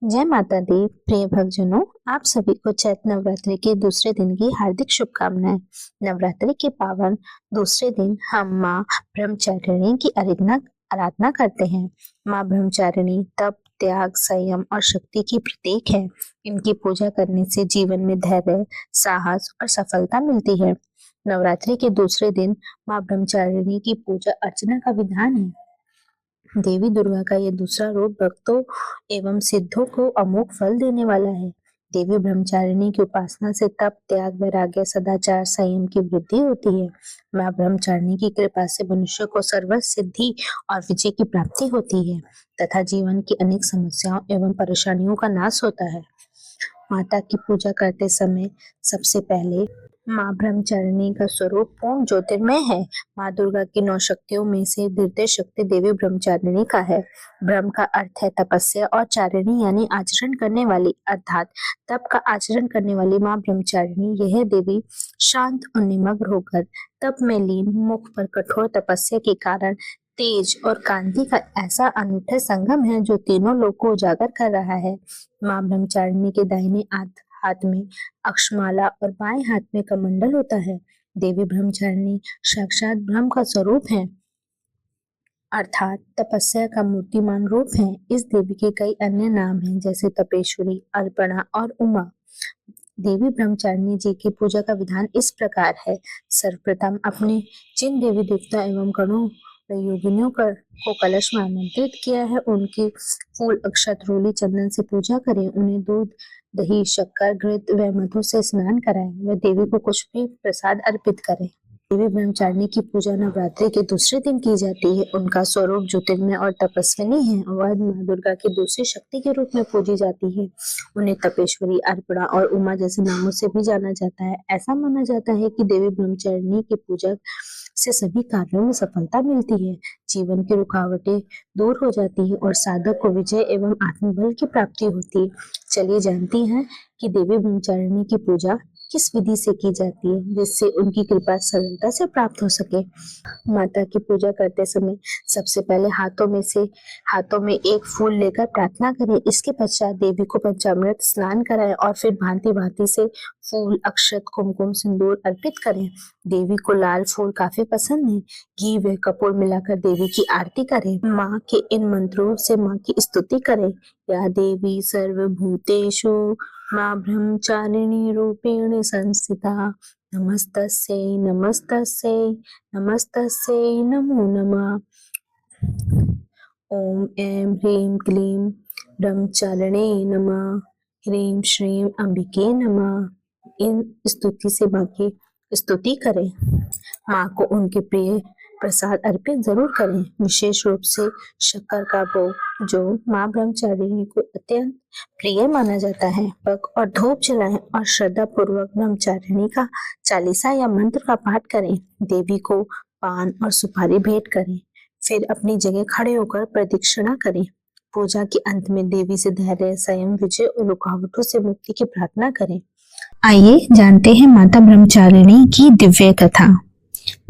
जय माता दी। प्रिय भक्तजनों, आप सभी को चैत्र नवरात्रि के दूसरे दिन की हार्दिक शुभकामनाएं। नवरात्रि के पावन दूसरे दिन हम माँ ब्रह्मचारिणी की आराधना करते हैं। माँ ब्रह्मचारिणी तप, त्याग, संयम और शक्ति की प्रतीक है। इनकी पूजा करने से जीवन में धैर्य, साहस और सफलता मिलती है। नवरात्रि के दूसरे दिन माँ ब्रह्मचारिणी की पूजा अर्चना का विधान है। देवी दुर्गा का ये दूसरा रूप भक्तों एवं सिद्धों को अमोघ फल देने वाला है। देवी ब्रह्मचारिणी की उपासना से तप, त्याग, वैराग्य, सदाचार, संयम की वृद्धि होती है। माँ ब्रह्मचारिणी की कृपा से मनुष्य को सर्व सिद्धि और विजय की प्राप्ति होती है तथा जीवन की अनेक समस्याओं एवं परेशानियों का नाश होता है। माता की पूजा करते समय सबसे पहले माँ ब्रह्मचारिणी का स्वरूप पूर्ण ज्योतिर्मय है। माँ दुर्गा की 9 शक्तियों में से द्वितीय शक्ति देवी ब्रह्मचारिणी का है। ब्रह्म का अर्थ है तपस्या और चारिणी यानी आचरण करने वाली, अर्थात तप का आचरण करने वाली माँ ब्रह्मचारिणी यह देवी शांत और निमग्न होकर तप में लीन, मुख पर कठोर तपस्या के कारण तेज और कांति का ऐसा अनूठा संगम है जो तीनों लोक को उजागर कर रहा है। माँ ब्रह्मचारिणी के दाहिने हाथ में अक्षमाला और बाएं हाथ में कमंडल होता है। देवी ब्रह्मचारिणी साक्षात ब्रह्म का स्वरूप है, अर्थात तपस्या का मूर्तिमान रूप है। इस देवी के कई अन्य नाम हैं, जैसे तपेश्वरी, अर्पणा और उमा। देवी ब्रह्मचारिणी जी की पूजा का विधान इस प्रकार है। सर्वप्रथम अपने जिन देवी देवता एवं गणों योगिनियों को कलश में आमंत्रित किया है, उनकी फूल, अक्षत, रोली, चंदन से पूजा करें। उन्हें दूध, दही, शक्कर, घृत व मधु से स्नान कराएं व देवी को कुछ भी प्रसाद अर्पित करें। देवी ब्रह्मचारिणी की पूजा नवरात्रि के दूसरे दिन की जाती है। उनका स्वरूप ज्योतिर्मय और तपस्विनी है। वह माँ दुर्गा की दूसरी शक्ति के रूप में पूजी जाती है। उन्हें तपेश्वरी, अर्पणा और उमा जैसे नामों से भी जाना जाता है। ऐसा माना जाता है कि देवी ब्रह्मचारिणी की पूजा से सभी कार्यों में सफलता मिलती है, जीवन की रुकावटें दूर हो जाती है और साधक को विजय एवं आत्मबल की प्राप्ति होती है। चलिए जानती हैं कि देवी ब्रह्मचारिणी की पूजा किस विधि से की जाती है, जिससे उनकी कृपा सरलता से प्राप्त हो सके। माता की पूजा करते समय सबसे पहले हाथों में एक फूल लेकर प्रार्थना करें। इसके पश्चात देवी को पंचामृत स्नान कराएं और फिर भांति भांति से फूल, अक्षत, कुमकुम, सिंदूर अर्पित करें। देवी को लाल फूल काफी पसंद है। घी व कपूर मिलाकर देवी की आरती करें। माँ के इन मंत्रों से माँ की स्तुति करें। या देवी सर्वभूतेषु माँ ब्रह्मचारिणी रूपेण संस्थिता, नमस्तस्यै नमस्तस्यै नमस्तस्यै नमो नमः। ओम ऐं ह्रीं क्लीं ब्रह्मचारिणे नमः, ह्रीं श्रीं अंबिके नमः। इन स्तुति से माँ की स्तुति करें। माँ को उनके प्रिय प्रसाद अर्पित जरूर करें, विशेष रूप से शक्कर का भोग जो माँ ब्रह्मचारिणी को अत्यंत प्रिय माना जाता है। पग और धूप जलाएं और श्रद्धा पूर्वक ब्रह्मचारिणी का चालीसा या मंत्र का पाठ करें। देवी को पान और सुपारी भेंट करें, फिर अपनी जगह खड़े होकर प्रदक्षिणा करें। पूजा के अंत में देवी से धैर्य, संयम, विजय और रुकावटों से मुक्ति की प्रार्थना करें। आइए जानते हैं माता ब्रह्मचारिणी की दिव्य कथा।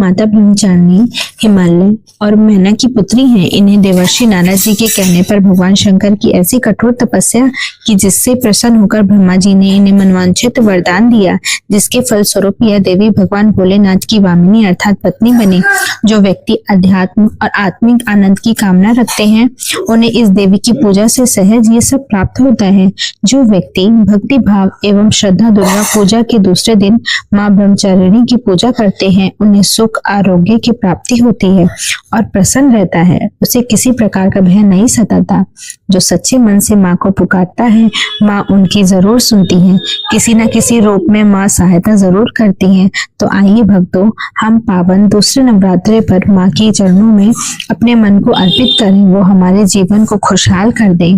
माता ब्रह्मचारिणी हिमालय और मैना की पुत्री हैं। इन्हें देवर्षि नारद जी के कहने पर भगवान शंकर की ऐसी कठोर तपस्या की जिससे प्रसन्न होकर ब्रह्मा जी ने इन्हें मनवांछित वरदान दिया, जिसके फलस्वरूप यह देवी भगवान भोलेनाथ की वामिनी अर्थात पत्नी बनी। जो व्यक्ति अध्यात्म और आत्मिक आनंद की कामना रखते हैं, उन्हें इस देवी की पूजा से सहज ये सब प्राप्त होता है। जो व्यक्ति भक्ति भाव एवं श्रद्धा दुर्गा पूजा के दूसरे दिन माँ ब्रह्मचारिणी की पूजा करते हैं, उन्हें सुख, आरोग्य की प्राप्ति होती है और प्रसन्न रहता है। उसे किसी प्रकार का भय नहीं सताता। जो सच्चे मन से माँ को पुकारता है, माँ उनकी जरूर सुनती है। किसी न किसी रूप में माँ सहायता जरूर करती है। तो आइए भक्तों, हम पावन दूसरे नवरात्रि पर माँ के चरणों में अपने मन को अर्पित करें, वो हमारे जीवन को खुशहाल कर दे।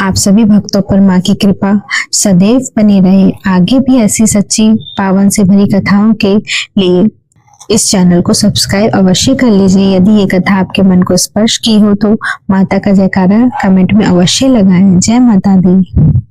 आप सभी भक्तों पर माँ की कृपा सदैव बनी रहे। आगे भी ऐसी सच्ची पावन से भरी कथाओं के लिए इस चैनल को सब्सक्राइब अवश्य कर लीजिए। यदि ये कथा आपके मन को स्पर्श की हो तो माता का जयकारा कमेंट में अवश्य लगाएं। जय माता दी।